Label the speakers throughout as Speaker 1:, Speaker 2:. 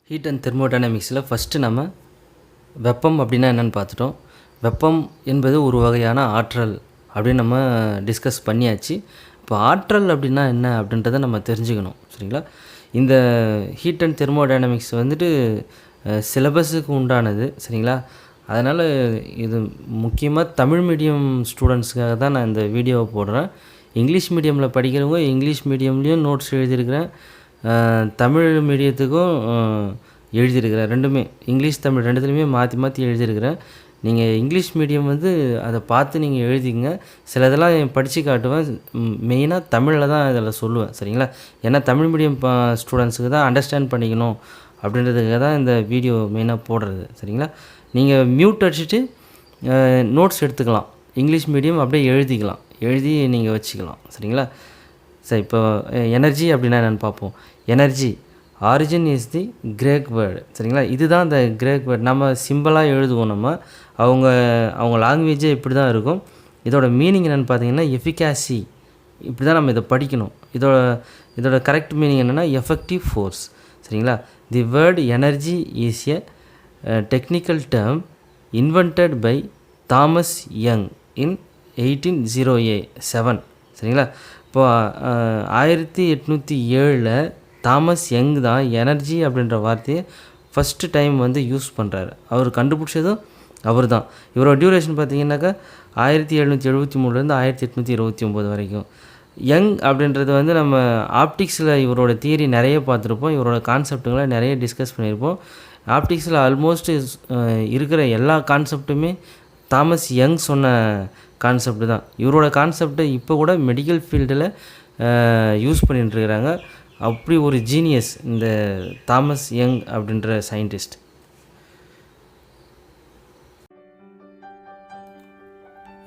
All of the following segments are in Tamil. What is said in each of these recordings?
Speaker 1: ஹீட் அண்ட் தெர்மோடைனமிக்ஸில் ஃபஸ்ட்டு நம்ம வெப்பம் அப்படின்னா என்னென்னு பார்த்துட்டோம். வெப்பம் என்பது ஒரு வகையான ஆற்றல் அப்படின்னு நம்ம டிஸ்கஸ் பண்ணியாச்சு. இப்போ ஆற்றல் அப்படின்னா என்ன அப்படின்றத நம்ம தெரிஞ்சுக்கணும், சரிங்களா? இந்த ஹீட் அண்ட் தெர்மோடைனமிக்ஸ் வந்துட்டு சிலபஸுக்கு உண்டானது, சரிங்களா? அதனால் இது முக்கியமாக தமிழ் மீடியம் ஸ்டூடெண்ட்ஸுக்காக தான் நான் இந்த வீடியோவை போடுறேன். இங்கிலீஷ் மீடியமில் படிக்கிறவங்க இங்கிலீஷ் மீடியம்லேயும் நோட்ஸ் எழுதியிருக்கிறேன், தமிழ் மீடியத்துக்கும் எழுதியிருக்கிறேன். ரெண்டுமே இங்கிலீஷ் தமிழ் ரெண்டுத்துலையுமே மாற்றி மாற்றி எழுதியிருக்கிறேன். நீங்கள் இங்கிலீஷ் மீடியம் வந்து அதை பார்த்து நீங்கள் எழுதிங்க. சில இதெல்லாம் படித்து காட்டுவேன். மெயினாக தமிழில் தான் இதில் சொல்லுவேன், சரிங்களா? ஏன்னா தமிழ் மீடியம் ஸ்டூடெண்ட்ஸுக்கு தான் அண்டர்ஸ்டாண்ட் பண்ணிக்கணும் அப்படின்றதுக்காக தான் இந்த வீடியோ மெயினாக போடுறது, சரிங்களா? நீங்கள் மியூட் அடிச்சுட்டு நோட்ஸ் எடுத்துக்கலாம். இங்கிலீஷ் மீடியம் அப்படியே எழுதி நீங்கள் வச்சுக்கலாம், சரிங்களா? சரி, இப்போ எனர்ஜி அப்படின்னா என்னென்னு பார்ப்போம். Energy origin is the Greek word, சரிங்களா? இதுதான் இந்த கிரேக் வேர்டு. நம்ம சிம்பிளாக எழுதுவோம். அவங்க லாங்குவேஜே இப்படி தான் இருக்கும். இதோட மீனிங் என்னென்னு பார்த்தீங்கன்னா எஃபிகாசி. இப்படி தான் நம்ம இதை படிக்கணும். இதோட கரெக்ட் மீனிங் என்னென்னா எஃபெக்டிவ் ஃபோர்ஸ், சரிங்களா? The word energy is a technical term invented by Thomas Young in 1807, சரிங்களா? இப்போது 1807 தாமஸ் யங் தான் எனர்ஜி அப்படின்ற வார்த்தையை ஃபஸ்ட்டு டைம் வந்து யூஸ் பண்ணுறாரு. அவர் கண்டுபிடிச்சதும் அவர் தான். இவரோட டியூரேஷன் பார்த்திங்கனாக்கா 1773 1829 வரைக்கும். யங் அப்படின்றது வந்து நம்ம ஆப்டிக்ஸில் இவரோட தியரி நிறைய பார்த்துருப்போம். இவரோட கான்செப்ட்டுங்களை நிறைய டிஸ்கஸ் பண்ணியிருப்போம். ஆப்டிக்ஸில் ஆல்மோஸ்ட் இருக்கிற எல்லா கான்செப்ட்டுமே தாமஸ் யங் சொன்ன கான்செப்ட் தான். இவரோட கான்செப்டை இப்போ கூட மெடிக்கல் ஃபீல்டில் யூஸ் பண்ணிட்டுருக்கிறாங்க. அப்படி ஒரு ஜீனியஸ் இந்த தாமஸ் யங் அப்படின்ற சயின்டிஸ்ட்.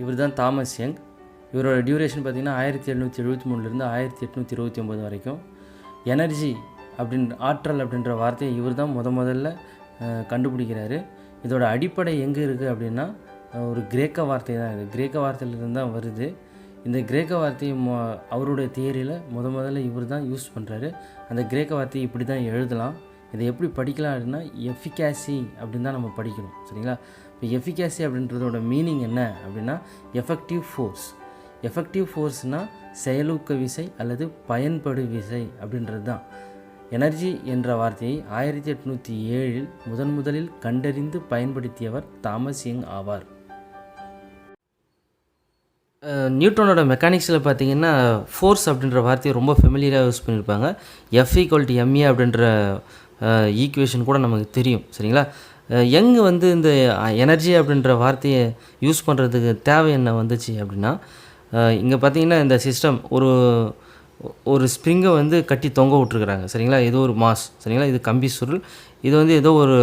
Speaker 1: இவர் தான் தாமஸ் யங். இவரோட டியூரேஷன் பார்த்திங்கன்னா 1773 1829 வரைக்கும். எனர்ஜி ஆற்றல் அப்படின்ற வார்த்தையை இவர் தான் முதல்ல கண்டுபிடிக்கிறாரு. இதோட அடிப்படை எங்கே இருக்குது அப்படின்னா ஒரு கிரேக்க வார்த்தை தான். இது கிரேக்க வார்த்தையிலிருந்து தான் வருது. இந்த கிரேக்க வார்த்தையை அவருடைய தியரியில் முதல்ல இவர் தான் யூஸ் பண்ணுறாரு. அந்த கிரேக்க வார்த்தையை இப்படி தான் எழுதலாம். இதை எப்படி படிக்கலாம் அப்படின்னா எஃபிகாசி அப்படின்னு தான் நம்ம படிக்கணும், சரிங்களா? இப்போ எஃபிகாசி அப்படின்றதோட மீனிங் என்ன அப்படின்னா எஃபெக்டிவ் ஃபோர்ஸ். எஃபெக்டிவ் ஃபோர்ஸ்னால் செயலூக்க விசை அல்லது பயன்படு விசை அப்படின்றது தான். எனர்ஜி என்ற வார்த்தையை 1807 முதலில் கண்டறிந்து பயன்படுத்தியவர் தாமஸ் யங் ஆவார். நியூட்டனோட மெக்கானிக்ஸில் பார்த்தீங்கன்னா ஃபோர்ஸ் அப்படின்ற வார்த்தையை ரொம்ப ஃபெமிலியராக யூஸ் பண்ணியிருப்பாங்க. F=ma அப்படின்ற ஈக்குவேஷன் கூட நமக்கு தெரியும், சரிங்களா? யங் வந்து இந்த எனர்ஜி அப்படின்ற வார்த்தையை யூஸ் பண்ணுறதுக்கு தேவை என்ன வந்துச்சு அப்படின்னா, இங்கே பார்த்தீங்கன்னா இந்த சிஸ்டம் ஒரு ஸ்ப்ரிங்கை வந்து கட்டி தொங்க விட்ருக்குறாங்க, சரிங்களா? இது ஒரு மாஸ், சரிங்களா? இது கம்பி சுருள். இது வந்து ஏதோ ஒரு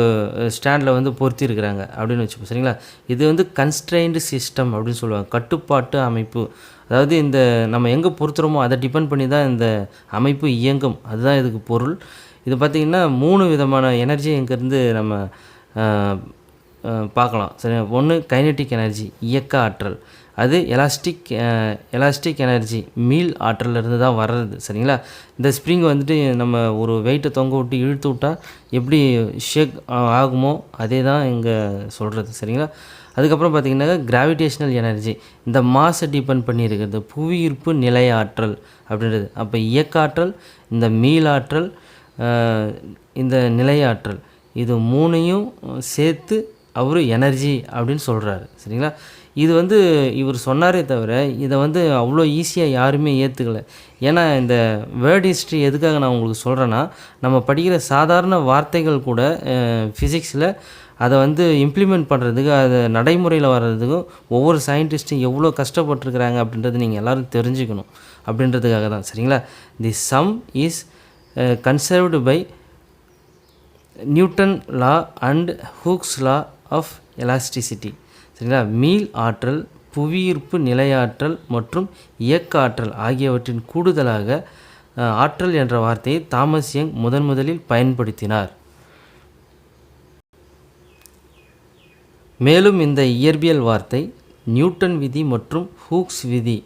Speaker 1: ஸ்டாண்டில் வந்து பொருத்தி இருக்கிறாங்க அப்படின்னு வச்சுப்போம், சரிங்களா? இது வந்து கன்ஸ்ட்ரெயின்டு சிஸ்டம் அப்படின்னு சொல்லுவாங்க, கட்டுப்பாட்டு அமைப்பு. அதாவது இந்த நம்ம எங்கே பொறுத்துறோமோ அதை டிபெண்ட் பண்ணி தான் இந்த அமைப்பு இயங்கும், அதுதான் இதுக்கு பொருள். இது பார்த்திங்கன்னா 3 விதமான எனர்ஜி இங்கேருந்து நம்ம பார்க்கலாம், சரி? ஒன்று கைனெட்டிக் எனர்ஜி, இயக்க ஆற்றல். அது எலாஸ்டிக் எனர்ஜி, மீள் ஆற்றலிருந்து தான் வர்றது, சரிங்களா? இந்த ஸ்ப்ரிங் வந்துட்டு நம்ம ஒரு வெயிட்டை தொங்க விட்டு இழுத்து விட்டால் எப்படி ஷேக் ஆகுமோ அதே தான் இங்கே சொல்கிறது, சரிங்களா? அதுக்கப்புறம் பார்த்திங்கனாக்கா கிராவிடேஷ்னல் எனர்ஜி, இந்த மாஸை டிபெண்ட் பண்ணியிருக்கிறது, புவியீர்ப்பு நிலை ஆற்றல் அப்படின்றது. அப்போ இயக்க ஆற்றல், இந்த மீளாற்றல், இந்த நிலையாற்றல், இது 3ஐயும் சேர்த்து அவர் எனர்ஜி அப்படின்னு சொல்கிறாரு, சரிங்களா? இது வந்து இவர் சொன்னாரே தவிர இதை வந்து அவ்வளோ ஈஸியாக யாருமே ஏற்றுக்கலை. ஏன்னா இந்த வேர்ட் ஹிஸ்ட்ரி எதுக்காக நான் உங்களுக்கு சொல்கிறேன்னா, நம்ம படிக்கிற சாதாரண வார்த்தைகள் கூட ஃபிசிக்ஸில் அதை வந்து இம்ப்ளிமெண்ட் பண்ணுறதுக்கு, அதை நடைமுறையில் வர்றதுக்கும் ஒவ்வொரு சயின்டிஸ்ட்டும் எவ்வளோ கஷ்டப்பட்டுருக்குறாங்க அப்படின்றது நீங்கள் எல்லோரும் தெரிஞ்சுக்கணும் அப்படின்றதுக்காக தான், சரிங்களா? The sum is conserved by Newton law and Hooke's law of elasticity, சரிங்களா? மீள் ஆற்றல், புவியீர்ப்பு நிலையாற்றல் மற்றும் இயக்க ஆற்றல் ஆகியவற்றின் கூடுதலாக ஆற்றல் என்ற வார்த்தையை தாமஸ் யங் முதலில் பயன்படுத்தினார். மேலும் இந்த இயற்பியல் வார்த்தை நியூட்டன் விதி மற்றும் ஹூக்ஸ் விதி,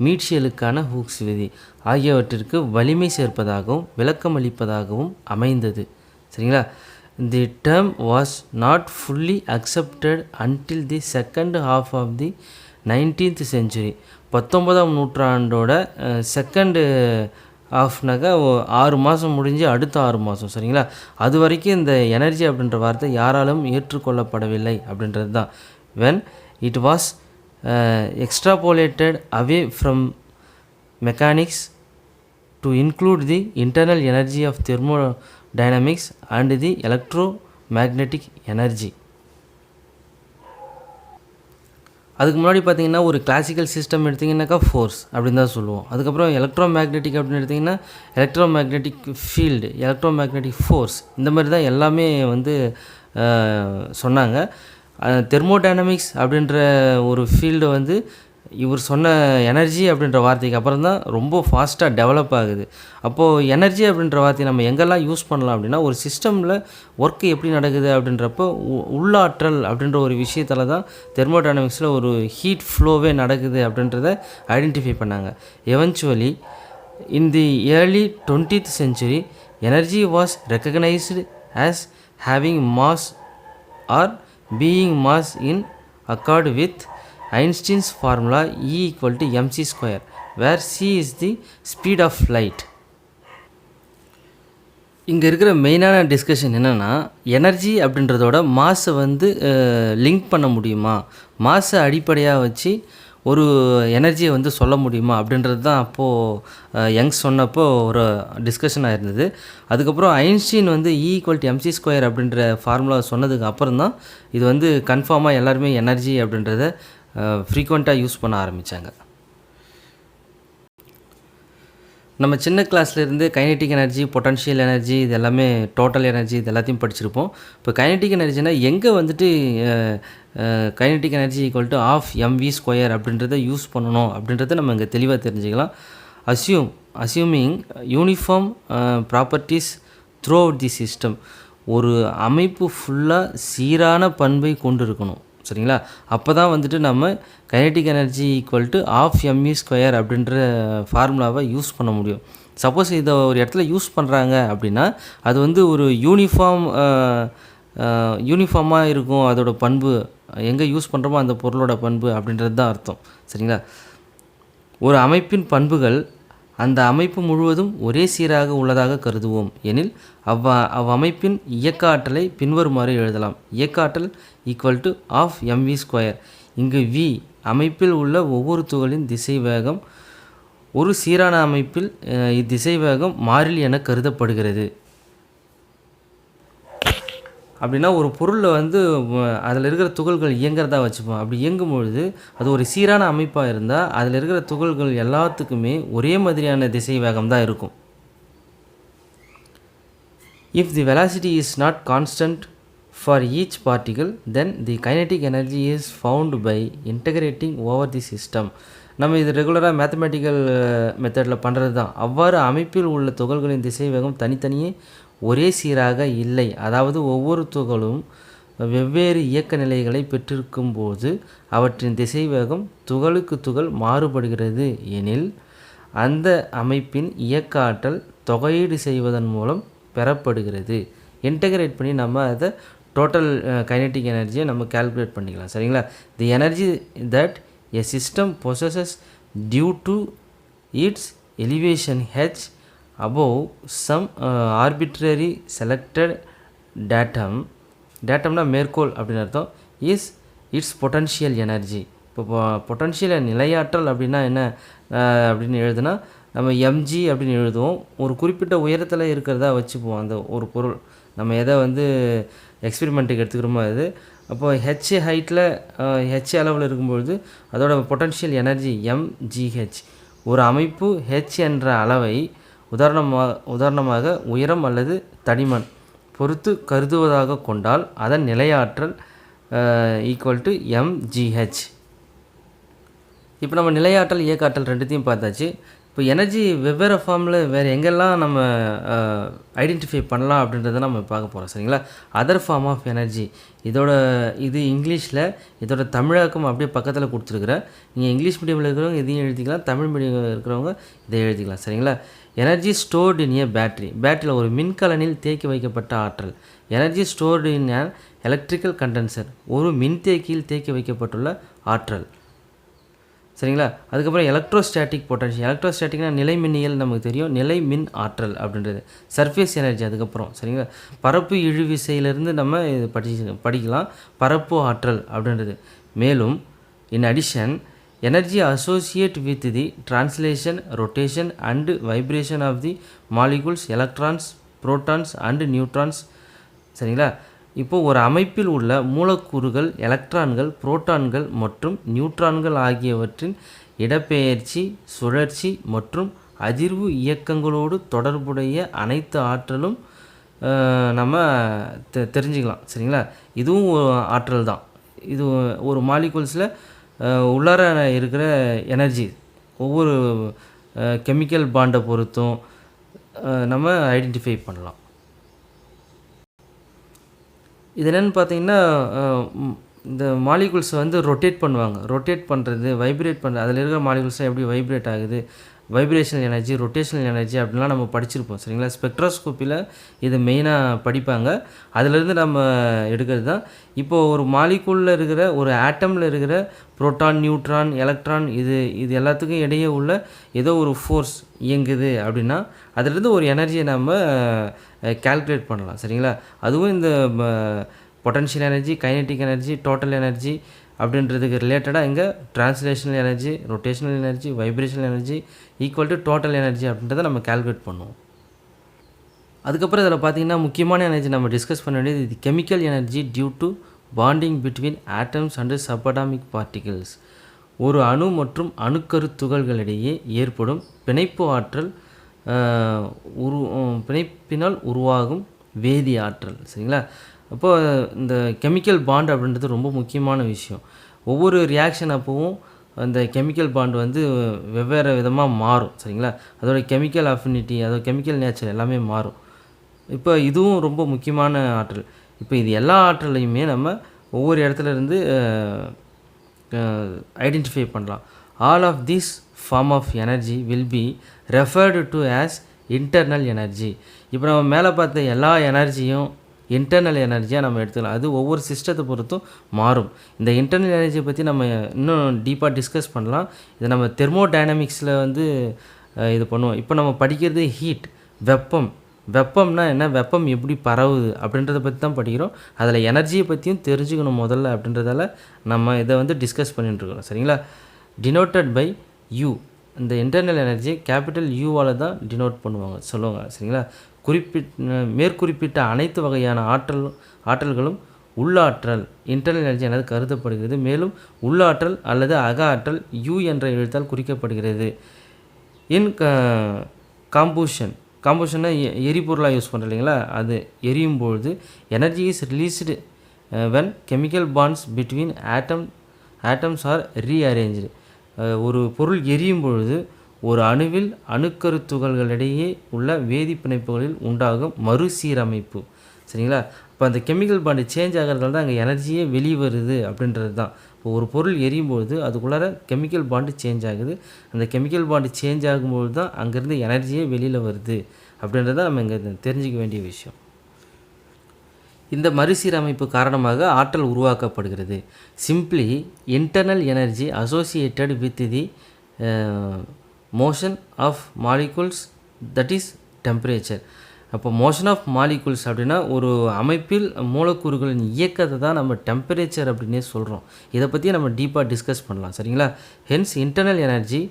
Speaker 1: மீட்சியலுக்கான ஹூக்ஸ் விதி ஆகியவற்றிற்கு வலிமை சேர்ப்பதாகவும் விளக்கமளிப்பதாகவும் அமைந்தது, சரிங்களா? the term was not fully accepted until the second half of the 19th century. 19ஆம் நூற்றாண்டோட செகண்டு ஆஃப்னாக்கா 6 மாதம் முடிஞ்சு அடுத்த 6 மாதம், சரிங்களா? அது வரைக்கும் இந்த எனர்ஜி அப்படின்ற வார்த்தை யாராலும் ஏற்றுக்கொள்ளப்படவில்லை அப்படின்றது தான். when it was extrapolated away from mechanics to include the internal energy of thermodynamics and the electromagnetic energy. அதுக்கு முன்னாடி பார்த்தீங்கன்னா ஒரு கிளாசிக்கல் சிஸ்டம் எடுத்திங்கனாக்கா ஃபோர்ஸ் அப்படின்னு தான் சொல்லுவோம். அதுக்கப்புறம் எலக்ட்ரோமேக்னெட்டிக் அப்படின்னு எடுத்திங்கன்னா எலக்ட்ரோமேக்னெட்டிக் ஃபீல்டு, எலக்ட்ரோமேக்னெட்டிக் ஃபோர்ஸ், இந்த மாதிரி தான் எல்லாமே வந்து சொன்னாங்க. தெர்மோடைனமிக்ஸ் அப்படின்ற ஒரு ஃபீல்டு வந்து இவர் சொன்ன எனர்ஜி அப்படின்ற வார்த்தைக்கு அப்புறம் தான் ரொம்ப ஃபாஸ்ட்டாக டெவலப் ஆகுது. அப்போது எனர்ஜி அப்படின்ற வார்த்தையை நம்ம எங்கெல்லாம் யூஸ் பண்ணலாம் அப்படின்னா, ஒரு சிஸ்டமில் ஒர்க்கு எப்படி நடக்குது அப்படின்றப்போ உள்ளாற்றல் அப்படின்ற ஒரு விஷயத்தில் தான் தெர்மோடைனமிக்ஸில் ஒரு ஹீட் ஃப்ளோவே நடக்குது அப்படின்றத ஐடென்டிஃபை பண்ணாங்க. Eventually in the early 20th century energy was recognised as having mass are being mass in accord with Einstein's formula E equal to mc square, where c is the speed of light. இங்கே இருக்கிற மெயினான டிஸ்கஷன் என்னென்னா, எனர்ஜி அப்படின்றதோட மாஸை வந்து லிங்க் பண்ண முடியுமா, மாஸை அடிப்படையாக வச்சு ஒரு எனர்ஜியை வந்து சொல்ல முடியுமா அப்படின்றது தான் அப்போது யங்ஸ் சொன்னப்போ ஒரு டிஸ்கஷனாக இருந்தது. அதுக்கப்புறம் ஐன்ஸ்டீன் வந்து E equal to mc square அப்படின்ற ஃபார்முலா சொன்னதுக்கு அப்புறம் தான் இது வந்து கன்ஃபார்மாக எல்லாருமே எனர்ஜி அப்படின்றத ஃப்ரீக்வெண்ட்டாக யூஸ் பண்ண ஆரம்பித்தாங்க. நம்ம சின்ன கிளாஸ்லேருந்து கைனெட்டிக் எனர்ஜி, பொட்டன்ஷியல் எனர்ஜி, இது எல்லாமே டோட்டல் எனர்ஜி, இது எல்லாத்தையும் படிச்சிருப்போம். இப்போ கைனெட்டிக் எனர்ஜினா எங்கே வந்துட்டு kinetic energy equal to ½ mv square அப்படின்றத யூஸ் பண்ணணும் அப்படின்றத நம்ம இங்கே தெளிவாக தெரிஞ்சுக்கலாம். Assuming uniform properties through out the system. ஒரு அமைப்பு ஃபுல்லாக சீரான பண்பை கொண்டு இருக்கணும், சரிங்களா? அப்போ தான் வந்துட்டு நம்ம kinetic energy equal to ½ mv square அப்படின்ற ஃபார்முலாவை யூஸ் பண்ண முடியும். சப்போஸ் இதை ஒரு இடத்துல யூஸ் பண்ணுறாங்க அப்படின்னா அது வந்து ஒரு யூனிஃபார்மாக இருக்கும். அதோட பண்பு எங்கே யூஸ் பண்ணுறோமோ அந்த பொருளோட பண்பு அப்படின்றது தான் அர்த்தம், சரிங்களா? ஒரு அமைப்பின் பண்புகள் அந்த அமைப்பு முழுவதும் ஒரே சீராக உள்ளதாக கருதுவோம் எனில் அவ்வமைப்பின் இயக்க ஆற்றலை பின்வருமாறு எழுதலாம். இயக்க ஆற்றல் ஈக்குவல் டு ½ mv ஸ்கொயர். இங்கு v அமைப்பில் உள்ள ஒவ்வொரு துகளின் திசை வேகம். ஒரு சீரான அமைப்பில் இத்திசை வேகம் மாறிலி என கருதப்படுகிறது. அப்படின்னா ஒரு பொருளில் வந்து அதில் இருக்கிற துகள்கள் இயங்கிறதா வச்சுப்போம். அப்படி இயங்கும் பொழுது அது ஒரு சீரான அமைப்பாக இருந்தால் அதில் இருக்கிற துகள்கள் எல்லாத்துக்குமே ஒரே மாதிரியான திசை வேகம் தான் இருக்கும். If the velocity is not constant for each particle, then the kinetic energy is found by integrating over the system. நம்ம இது ரெகுலராக மேத்தமெட்டிக்கல் மெத்தடில் பண்ணுறது தான். அவ்வாறு அமைப்பில் உள்ள துகள்களின் திசை வேகம் தனித்தனியே ஒரே சீராக இல்லை. அதாவது ஒவ்வொரு துகளும் வெவ்வேறு இயக்க நிலைகளை பெற்றிருக்கும் போது அவற்றின் திசை வேகம் துகளுக்கு துகள் மாறுபடுகிறது எனில் அந்த அமைப்பின் இயக்க ஆற்றல் தொகையீடு செய்வதன் மூலம் பெறப்படுகிறது. இன்டகிரேட் பண்ணி நம்ம அதை டோட்டல் கைனெட்டிக் எனர்ஜியை நம்ம கால்குலேட் பண்ணிக்கலாம், சரிங்களா? The energy that a system possesses due to its elevation h above some arbitrary selected datumனா மேற்கோள் அப்படின்னு அர்த்தம், இஸ் இட்ஸ் பொட்டன்ஷியல் எனர்ஜி. இப்போ பொட்டன்ஷியல் நிலையாற்றல் அப்படின்னா என்ன அப்படின்னு எழுதுனா நம்ம mg அப்படின்னு எழுதுவோம். ஒரு குறிப்பிட்ட உயரத்தில் இருக்கிறதா வச்சுப்போம் அந்த ஒரு பொருள். நம்ம எதை வந்து எக்ஸ்பெரிமெண்ட்டுக்கு எடுத்துக்கிறோமோ அது. அப்போது h ஹைட்டில் h அளவில் இருக்கும்பொழுது அதோட பொட்டன்ஷியல் எனர்ஜி mgh. ஒரு அமைப்பு h என்ற அளவை உதாரணமாக உயரம் அல்லது தடிமன் பொறுத்து கருதுவதாக கொண்டால் அதன் நிலையாற்றல் ஈக்குவல் டு mgh. இப்போ நம்ம நிலையாற்றல் இயக்காற்றல் ரெண்டுத்தையும் பார்த்தாச்சு. இப்போ எனர்ஜி வெவ்வேறு ஃபார்மில் வேறு எங்கெல்லாம் நம்ம ஐடென்டிஃபை பண்ணலாம் அப்படின்றத நம்ம பார்க்க போகிறோம் சரிங்களா. அதர் ஃபார்ம் ஆஃப் எனர்ஜி இது இங்கிலீஷில் இதோட தமிழாக்கம் அப்படியே பக்கத்தில் கொடுத்துருக்குறேன். நீங்கள் இங்கிலீஷ் மீடியமில் இருக்கிறவங்க இதையும் எழுதிக்கலாம், தமிழ் மீடியம் இருக்கிறவங்க இதை எழுதிக்கலாம் சரிங்களா. எனர்ஜி ஸ்டோர்டு இன் ஏ பேட்டரியில் ஒரு மின்கலனில் தேக்கி வைக்கப்பட்ட ஆற்றல். Energy stored in an electrical condenser ஒரு மின்தேக்கியில் தேக்கி வைக்கப்பட்டுள்ள ஆற்றல் சரிங்களா. அதுக்கப்புறம் எலக்ட்ரோஸ்டாட்டிக் பொட்டன்ஷியல். எலக்ட்ரோஸ்டாட்டிக்னா நிலை மின்னியல் நமக்கு தெரியும், நிலை மின் ஆற்றல் அப்படின்றது. சர்ஃபேஸ் எனர்ஜி அதுக்கப்புறம் சரிங்களா. பரப்பு இழுவிசையிலிருந்து நம்ம இது படிக்கலாம் பரப்பு ஆற்றல் அப்படின்றது. மேலும் in addition energy associated with the translation rotation and vibration of the molecules electrons protons and neutrons சரிங்களா. இப்போது ஒரு அமைப்பில் உள்ள மூலக்கூறுகள் எலக்ட்ரான்கள் புரோட்டான்கள் மற்றும் நியூட்ரான்கள் ஆகியவற்றின் இடப்பெயர்ச்சி சுழற்சி மற்றும் அதிர்வு இயக்கங்களோடு தொடர்புடைய அனைத்து ஆற்றலும் நம்ம தெரிஞ்சுக்கலாம் சரிங்களா. இதுவும் ஆற்றல் தான். இது ஒரு மாலிகுல்ஸில் உள்ளார இருக்கிற எனர்ஜி ஒவ்வொரு கெமிக்கல் பாண்டை பொறுத்தும் நம்ம ஐடென்டிஃபை பண்ணலாம். இது என்னென்னு பார்த்தீங்கன்னா இந்த மாலிகுல்ஸை வந்து ரொட்டேட் பண்ணுவாங்க. ரொட்டேட் பண்ணுறது வைப்ரேட் பண்ணுறது அதில் இருக்கிற மாலிகுல்ஸை எப்படி வைப்ரேட் ஆகுது, வைப்ரேஷனல் எனர்ஜி ரொட்டேஷனல் எனர்ஜி அப்படின்லாம் நம்ம படிச்சிருப்போம் சரிங்களா. ஸ்பெக்ட்ரோஸ்கோப்பியில் இது மெயினாக படிப்பாங்க. அதிலேருந்து நம்ம எடுக்கிறது தான். இப்போது ஒரு மாலிகுலில் இருக்கிற ஒரு ஆட்டமில் இருக்கிற புரோட்டான் நியூட்ரான் எலக்ட்ரான் இது எல்லாத்துக்கும் இடையே உள்ள ஏதோ ஒரு ஃபோர்ஸ் இயங்குது அப்படின்னா அதிலிருந்து ஒரு எனர்ஜியை நம்ம கால்குலேட் பண்ணலாம் சரிங்களா. அதுவும் இந்த potential energy kinetic energy total energy அப்படின்றதுக்கு ரிலேட்டடாக இங்கே translational energy rotational energy vibrational energy equal to total energy அப்படின்றத நம்ம கால்குலேட் பண்ணுவோம். அதுக்கப்புறம் இதில் பார்த்திங்கன்னா முக்கியமான எனர்ஜி நம்ம டிஸ்கஸ் பண்ண வேண்டியது இது chemical energy due to bonding between atoms and subatomic particles. ஒரு அணு மற்றும் அணுக்கரு துகள்களிடையே ஏற்படும் பிணைப்பு ஆற்றல் பிணைப்பினால் உருவாகும் வேதி ஆற்றல் சரிங்களா. அப்போது இந்த கெமிக்கல் பாண்ட் அப்படின்றது ரொம்ப முக்கியமான விஷயம். ஒவ்வொரு ரியாக்ஷன் அப்போவும் அந்த கெமிக்கல் பாண்ட் வந்து வெவ்வேறு விதமாக மாறும் சரிங்களா. அதோட கெமிக்கல் அஃபினிட்டி அதோட கெமிக்கல் நேச்சர் எல்லாமே மாறும். இப்போ இதுவும் ரொம்ப முக்கியமான ஆற்றல். இப்போ இது எல்லா ஆற்றலையுமே நம்ம ஒவ்வொரு இடத்துல இருந்து ஐடென்டிஃபை பண்ணலாம். All of this form of energy will be referred to as internal energy. இப்போ நம்ம மேலே பார்த்த எல்லா எனர்ஜியும் இன்டர்னல் எனர்ஜியாக நம்ம எடுத்துக்கலாம். அது ஒவ்வொரு சிஸ்டத்தை பொறுத்தும் மாறும். இந்த இன்டர்னல் எனர்ஜியை பற்றி நம்ம இன்னும் டீப்பாக டிஸ்கஸ் பண்ணலாம். இதை நம்ம தெர்மோடைனமிக்ஸில் வந்து இது பண்ணுவோம். இப்போ நம்ம படிக்கிறது ஹீட் வெப்பம்னா என்ன, வெப்பம் எப்படி பரவுது அப்படின்றத பற்றி தான் படிக்கிறோம். அதில் எனர்ஜியை பற்றியும் தெரிஞ்சுக்கணும் முதல்ல அப்படின்றதால நம்ம இதை வந்து டிஸ்கஸ் பண்ணிட்டுருக்கோம் சரிங்களா. Denoted by U. இந்த இன்டர்னல் எனர்ஜி கேபிட்டல் யூவால் தான் டினோட் சொல்லுவாங்க சரிங்களா. மேற்குறிப்பிட்ட அனைத்து வகையான ஆற்றல்களும் உள்ளாற்றல் இன்டர்னல் எனர்ஜி எனது கருதப்படுகிறது. மேலும் உள்ளாற்றல் அல்லது அக ஆற்றல் யூ என்ற எழுத்தால் குறிக்கப்படுகிறது. இன் காம்பூஷனை எரிபொருளாக யூஸ் பண்ணுறோம் இல்லைங்களா, அது எரியும் பொழுது energy is released when chemical bonds between atoms are rearrange. ஒரு பொருள் எரியும் பொழுது ஒரு அணுவில் அணுக்கரு துகள்களிடையே உள்ள வேதி பிணைப்புகளில் உண்டாகும் மறுசீரமைப்பு சரிங்களா. இப்போ அந்த கெமிக்கல் பாண்டு சேஞ்ச் ஆகிறதால தான் அங்கே எனர்ஜியே வெளியே வருது அப்படின்றது தான். இப்போ ஒரு பொருள் எரியும் பொழுது அதுக்குள்ளார கெமிக்கல் பாண்டு சேஞ்ச் ஆகுது. அந்த கெமிக்கல் பாண்டு சேஞ்ச் ஆகும்போது தான் அங்கேருந்து எனர்ஜியே வெளியில் வருது அப்படின்றது தான் நம்ம இங்கே தெரிஞ்சிக்க வேண்டிய விஷயம். இந்த மறுசீரமைப்பு காரணமாக ஆற்றல் உருவாக்கப்படுகிறது. Simply internal energy associated with the motion of molecules that is temperature. அப்போ மோஷன் ஆஃப் மாலிகுல்ஸ் அப்படின்னா ஒரு அமைப்பில் மூலக்கூறுகளின் இயக்கத்தை தான் நம்ம டெம்பரேச்சர் அப்படின்னே சொல்கிறோம். இதை பற்றி நம்ம டீப்பாக டிஸ்கஸ் பண்ணலாம் சரிங்களா. Hence internal energy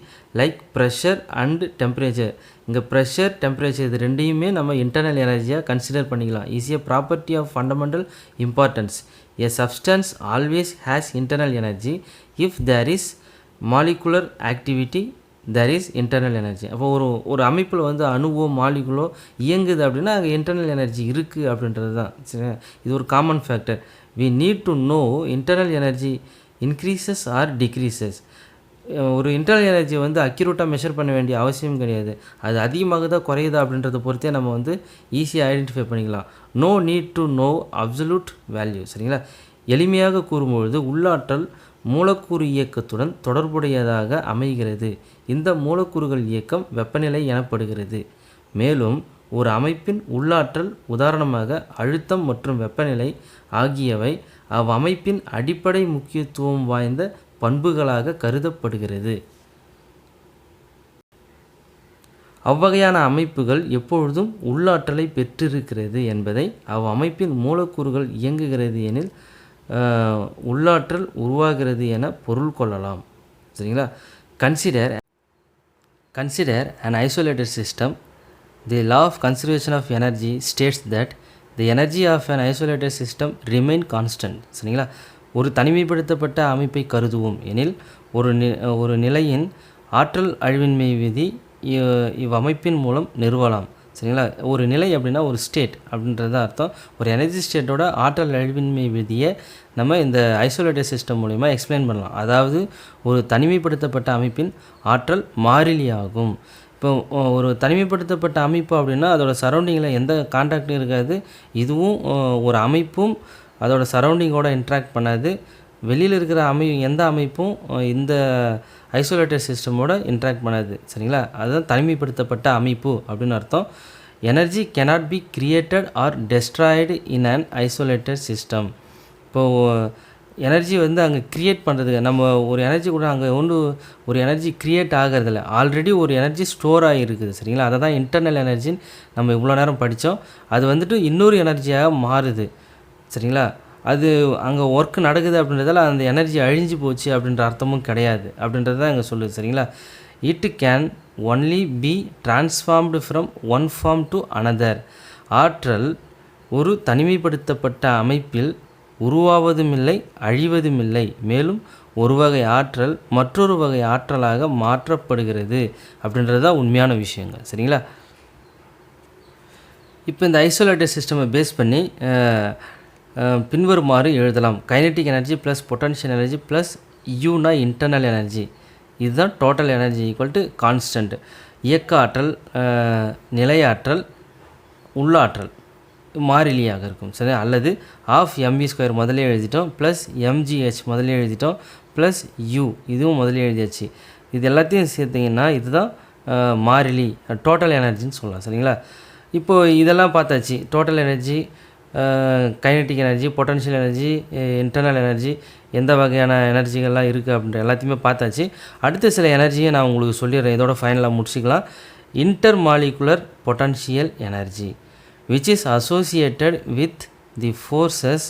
Speaker 1: like pressure and temperature. இங்கே ப்ரெஷர் டெம்பரேச்சர் இது ரெண்டையுமே நம்ம இன்டர்னல் எனர்ஜியாக கன்சிடர் பண்ணிக்கலாம். Is a property of fundamental importance. A substance always has internal energy if there is molecular activity there is internal energy. அப்போ ஒரு அமைப்பில் வந்து அணுவோ மாலிகுலோ இயங்குது அப்படின்னா அங்கே இன்டர்னல் எனர்ஜி இருக்குது அப்படின்றது தான் சரி. இது ஒரு common factor. We need to know internal energy increases or decreases. ஒரு இன்டர்னல் எனர்ஜி வந்து அக்யூரேட்டாக மெஷர் பண்ண வேண்டிய அவசியம் கிடையாது. அது அதிகமாகுதா குறையுதா அப்படின்றத பொறுத்தே நம்ம வந்து ஈஸியாக ஐடென்டிஃபை பண்ணிக்கலாம். No need to know absolute value. சரிங்களா? எளிமையாக கூறும்பொழுது உள்ளாற்றல் மூலக்கூறு இயக்கத்துடன் தொடர்புடையதாக அமைகிறது. இந்த மூலக்கூறுகள் இயக்கம் வெப்பநிலை எனப்படுகிறது. மேலும் ஒரு அமைப்பின் உள்ளாற்றல் உதாரணமாக அழுத்தம் மற்றும் வெப்பநிலை ஆகியவை அவ்வமைப்பின் அடிப்படை முக்கியத்துவம் வாய்ந்த பண்புகளாக கருதப்படுகிறது. அவ்வகையான அமைப்புகள் எப்பொழுதும் உள்ளாற்றலை பெற்றிருக்கிறது என்பதை அவ்வமைப்பின் மூலக்கூறுகள் இயங்குகிறது எனில் உள்ளாற்றல் உருவாகிறது என பொருள் கொள்ளலாம். சரிங்களா? Consider an isolated system. The law of conservation of energy states that the energy of an isolated system remain constant. சரிங்களா? ஒரு தனிமைப்படுத்தப்பட்ட அமைப்பை கருதுவோம் எனில் ஒரு நிலையின் ஆற்றல் அழிவின்மை விதி இவ்வமைப்பின் மூலம் நிறுவலாம். சரிங்களா? ஒரு நிலை அப்படின்னா ஒரு ஸ்டேட் அப்படின்றது அர்த்தம். ஒரு எனர்ஜி ஸ்டேட்டோட ஆற்றல் அழிவின்மை விதியை நம்ம இந்த ஐசோலேட்டட் சிஸ்டம் மூலிமா எக்ஸ்பிளைன் பண்ணலாம். அதாவது ஒரு தனிமைப்படுத்தப்பட்ட அமைப்பின் ஆற்றல் மாறிலியாகும். இப்போ ஒரு தனிமைப்படுத்தப்பட்ட அமைப்பு அப்படின்னா அதோட சரௌண்டிங்கில் எந்த கான்டாக்டும் இருக்காது. இதுவும் ஒரு அமைப்பும் அதோட சரௌண்டிங்கோட இன்ட்ராக்ட் பண்ணாது. வெளியில் இருக்கிற எந்த அமைப்பும் இந்த ஐசோலேட்டட் சிஸ்டமோட இன்ட்ராக்ட் பண்ணாது. சரிங்களா? அதுதான் தனிமைப்படுத்தப்பட்ட அமைப்பு அப்படின்னு அர்த்தம். Energy cannot be created or destroyed in an isolated system. இப்போது எனர்ஜி வந்து அங்கே க்ரியேட் பண்ணுறதுக்கு நம்ம ஒரு எனர்ஜி கூட அங்கே ஒரு எனர்ஜி க்ரியேட் ஆகிறதில்ல. ஆல்ரெடி ஒரு எனர்ஜி ஸ்டோர் ஆகிருக்குது. சரிங்களா? அதை தான் இன்டர்னல் எனர்ஜின்னு நம்ம இவ்வளோ நேரம் படித்தோம். அது வந்துட்டு இன்னொரு எனர்ஜியாக மாறுது. சரிங்களா? அது அங்கே ஒர்க் நடக்குது அப்படின்றதால அந்த எனர்ஜி அழிஞ்சு போச்சு அப்படின்ற அர்த்தமும் கிடையாது அப்படின்றது தான் இங்கே சொல்லுது. சரிங்களா? It can only be transformed from one form to another. ஆற்றல் ஒரு தனிமைப்படுத்தப்பட்ட அமைப்பில் உருவாவதுமில்லை, அழிவதுமில்லை. மேலும் ஒரு வகை ஆற்றல் மற்றொரு வகை ஆற்றலாக மாற்றப்படுகிறது அப்படின்றது தான் உண்மையான விஷயங்க. சரிங்களா? இப்போ இந்த ஐசோலேட்டட் சிஸ்டமை பேஸ் பண்ணி பின்வருமாறு எழுதலாம். Kinetic energy plus potential energy plus யூனா இன்டர்னல் எனர்ஜி. இதுதான் total energy equal to constant. இயக்க ஆற்றல், நிலையாற்றல், உள்ளாற்றல் மாறிலியாக இருக்கும். சரி? அல்லது ஆஃப் mv² முதலே எழுதிட்டோம், ப்ளஸ் mgh முதலே எழுதிட்டோம், ப்ளஸ் யூ இதுவும் முதலே எழுதியாச்சு. இது எல்லாத்தையும் சேர்த்திங்கன்னா இதுதான் மாறிலி டோட்டல் எனர்ஜின்னு சொல்லலாம். சரிங்களா? இப்போது இதெல்லாம் பார்த்தாச்சு. Total energy, kinetic energy, potential energy, internal energy, எந்த வகையான எனர்ஜிகள்லாம் இருக்குது அப்படின்ற எல்லாத்தையுமே பார்த்தாச்சு. அடுத்த சில எனர்ஜியை நான் உங்களுக்கு சொல்லிடுறேன். இதோட ஃபைனலாக முடிச்சுக்கலாம். Inter molecular potential energy which is associated with the forces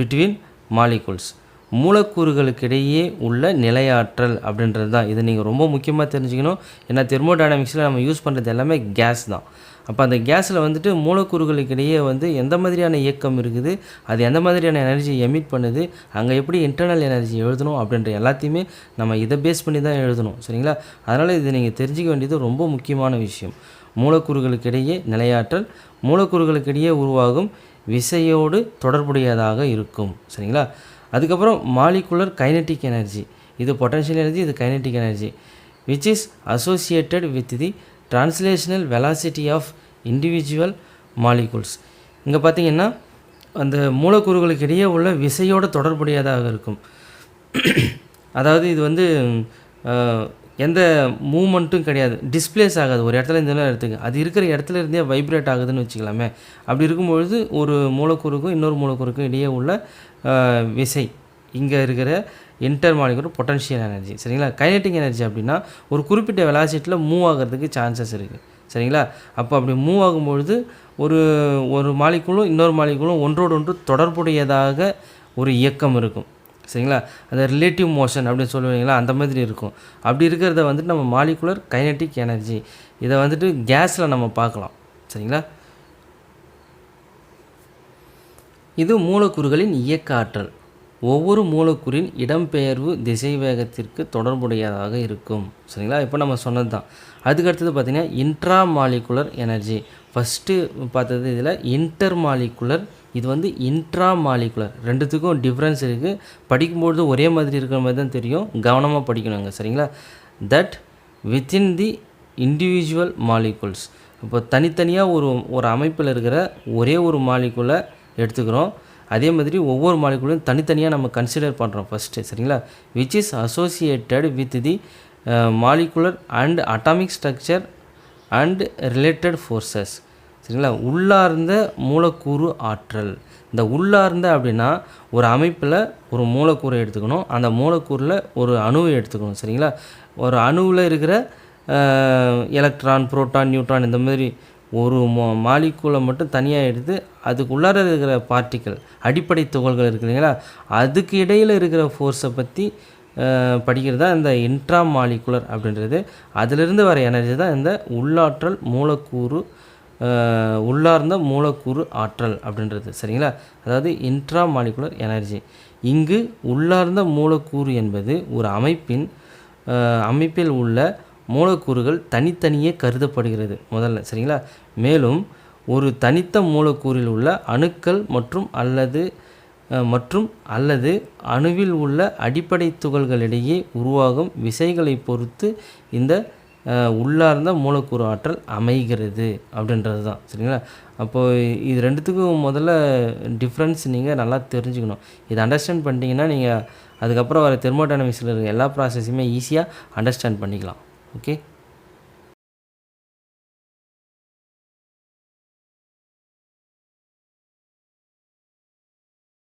Speaker 1: between molecules. மூலக்கூறுகளுக்கிடையே உள்ள நிலையாற்றல் அப்படின்றது தான். இது நீங்கள் ரொம்ப முக்கியமாக தெரிஞ்சுக்கணும். ஏன்னா தெர்மோடைனமிக்ஸில் நம்ம யூஸ் பண்ணுறது எல்லாமே கேஸ் தான். அப்போ அந்த கேஸில் வந்துட்டு மூலக்கூறுகளுக்கிடையே வந்து எந்த மாதிரியான இயக்கம் இருக்குது, அது எந்த மாதிரியான எனர்ஜி எமிட் பண்ணுது, அங்கே எப்படி இன்டர்னல் எனர்ஜி எழுதணும் அப்படின்ற எல்லாத்தையுமே நம்ம இதை பேஸ் பண்ணி தான் எழுதணும். சரிங்களா? அதனால் இது நீங்கள் தெரிஞ்சிக்க வேண்டியது ரொம்ப முக்கியமான விஷயம். மூலக்கூறுகளுக்கிடையே நிலையாற்றல் மூலக்கூறுகளுக்கிடையே உருவாகும் விசையோடு தொடர்புடையதாக இருக்கும். சரிங்களா? அதுக்கப்புறம் மாலிகுலர் கைனெட்டிக் எனர்ஜி. இது பொட்டன்ஷியல் எனர்ஜி, இது kinetic energy which is associated with the translational velocity of individual molecules. இங்கே பார்த்திங்கன்னா அந்த மூலக்கூறுகளுக்கிடையே உள்ள விசையோடு தொடர்புடையதாக இருக்கும். அதாவது இது வந்து எந்த மூமெண்ட்டும் கிடையாது, டிஸ்பிளேஸ் ஆகாது. ஒரு இடத்துல இந்த இடத்துக்கு அது இருக்கிற இடத்துல இருந்தே வைப்ரேட் ஆகுதுன்னு வச்சுக்கலாமே. அப்படி இருக்கும்பொழுது ஒரு மூலக்கூறுக்கும் இன்னொரு மூலக்கூறுக்கும் இடையே உள்ள விசை இங்கே இருக்கிற இன்டர் மாலிகுலர் பொட்டன்ஷியல் எனர்ஜி. சரிங்களா? கைனெட்டிக் எனர்ஜி அப்படின்னா ஒரு குறிப்பிட்ட வெலாசிட்டியில் மூவ் ஆகிறதுக்கு சான்சஸ் இருக்குது. சரிங்களா? அப்போ அப்படி மூவ் ஆகும்பொழுது ஒரு மாலிகுலும் இன்னொரு மாலிகுலும் ஒன்றோடு ஒன்று தொடர்புடையதாக ஒரு இயக்கம் இருக்கும். சரிங்களா? அந்த ரிலேட்டிவ் மோஷன் அப்படின்னு சொல்லுவீங்களா, அந்த மாதிரி இருக்கும். அப்படி இருக்கிறத வந்துட்டு நம்ம மாலிகுலர் கைனெட்டிக் எனர்ஜி, இதை வந்துட்டு கேஸில் நம்ம பார்க்கலாம். சரிங்களா? இது மூலக்கூறுகளின் இயக்க ஆற்றல். ஒவ்வொரு மூலக்கூறின் இடம்பெயர்வு திசைவேகத்திற்கு தொடர்புடையதாக இருக்கும். சரிங்களா? இப்போ நம்ம சொன்னது தான். அதுக்கடுத்தது பார்த்திங்கன்னா இன்ட்ரா மாலிகுலர் எனர்ஜி. ஃபஸ்ட்டு பார்த்தது இதில் இன்டர் மாலிகுலர் இது வந்து இன்ட்ரா மாலிகுலர். ரெண்டுத்துக்கும் டிஃப்ரென்ஸ் இருக்குது. படிக்கும்பொழுது ஒரே மாதிரி இருக்கிற மாதிரி தான் தெரியும். கவனமாக படிக்கணுங்க, சரிங்களா? That within the individual molecules. இப்போ தனித்தனியாக ஒரு அமைப்பில் இருக்கிற ஒரே ஒரு மாலிகுலை எடுத்துக்கிறோம். அதே மாதிரி ஒவ்வொரு மாலிகுலையும் தனித்தனியாக நம்ம கன்சிடர் பண்ணுறோம் ஃபஸ்ட்டு, சரிங்களா? Which is associated with the molecular and atomic structure and related forces, சரிங்களா? உள்ளார்ந்த மூலக்கூறு ஆற்றல். இந்த உள்ளார்ந்த அப்படின்னா ஒரு அமைப்பில் ஒரு மூலக்கூறை எடுத்துக்கணும். அந்த மூலக்கூறில் ஒரு அணுவை எடுத்துக்கணும், சரிங்களா? ஒரு அணுவில் இருக்கிற எலக்ட்ரான், புரோட்டான், நியூட்ரான் இந்த மாதிரி ஒரு மாலிக்கூலை மட்டும் தனியாக எடுத்து அதுக்கு உள்ளார இருக்கிற பார்ட்டிக்கல், அடிப்படை துகள்கள் இருக்குது இல்லைங்களா, அதுக்கு இடையில் இருக்கிற ஃபோர்ஸை பற்றி படிக்கிறது தான் இந்த இன்ட்ரா மாலிகுலர் அப்படின்றது. அதிலிருந்து வர எனர்ஜி தான் இந்த உள்ளாற்றல் மூலக்கூறு, உள்ளார்ந்த மூலக்கூறு ஆற்றல் அப்படின்றது, சரிங்களா? அதாவது இன்ட்ரா மாலிகுலர் எனர்ஜி. இங்கு உள்ளார்ந்த மூலக்கூறு என்பது ஒரு அமைப்பில் உள்ள மூலக்கூறுகள் தனித்தனியே கருதப்படுகிறது முதல்ல, சரிங்களா? மேலும் ஒரு தனித்த மூலக்கூறில் உள்ள அணுக்கள் மற்றும் அல்லது அணுவில் உள்ள அடிப்படை துகள்களிடையே உருவாகும் விசைகளை பொறுத்து இந்த உள்ளார்ந்த மூலக்கூறு ஆற்றல் அமைகிறது அப்படின்றது தான், சரிங்களா? அப்போது இது ரெண்டுத்துக்கும் முதல்ல டிஃப்ரென்ஸ் நீங்கள் நல்லா தெரிஞ்சுக்கணும். இதை அண்டர்ஸ்டாண்ட் பண்ணிட்டீங்கன்னா நீங்கள் அதுக்கப்புறம் வர தெர்மோடைனமிக்ஸில் இருக்கிற எல்லா ப்ராசஸையுமே ஈஸியாக அண்டர்ஸ்டாண்ட் பண்ணிக்கலாம். ஓகே.